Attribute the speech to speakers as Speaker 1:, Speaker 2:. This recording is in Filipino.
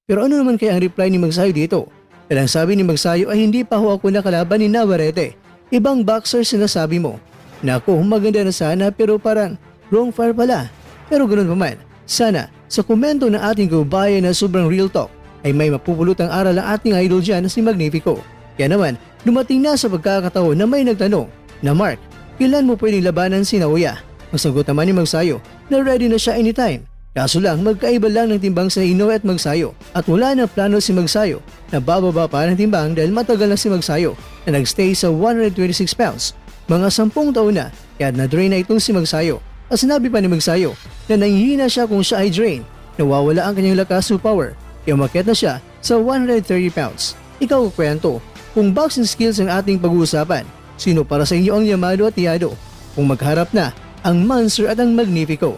Speaker 1: Pero ano naman kaya ang reply ni Magsayo dito? Dahil ang sabi ni Magsayo ay hindi pa ho ako nakalaban ni Navarrete. Ibang boxer sinasabi mo. Naku, maganda na sana pero parang wrong fire pala. Pero ganoon pa man, sana sa komento ng ating kabayan na sobrang real talk ay may mapupulutang aral ang ating idol dyan na si Magnifico. Kaya naman, dumating na sa pagkakataon na may nagtanong na Mark, kailan mo pwedeng labanan si Naoya? Ang sagot naman ni Magsayo na ready na siya anytime. Kaso lang magkaiba lang ng timbang sa Inoue at Magsayo at wala na plano si Magsayo na bababa pa ng timbang dahil matagal na si Magsayo na nagstay sa 126 pounds. Mga 10 taon na kaya na-drain na itong si Magsayo. At sinabi pa ni Magsayo na nangihina siya kung siya ay drain, nawawala ang kanyang lakas o power kaya umakyat na siya sa 130 pounds. Ikaw kwento, kung boxing skills ang ating pag-uusapan, sino para sa inyo ang Yamado at Yado? Kung magharap na ang Monster at ang Magnifico?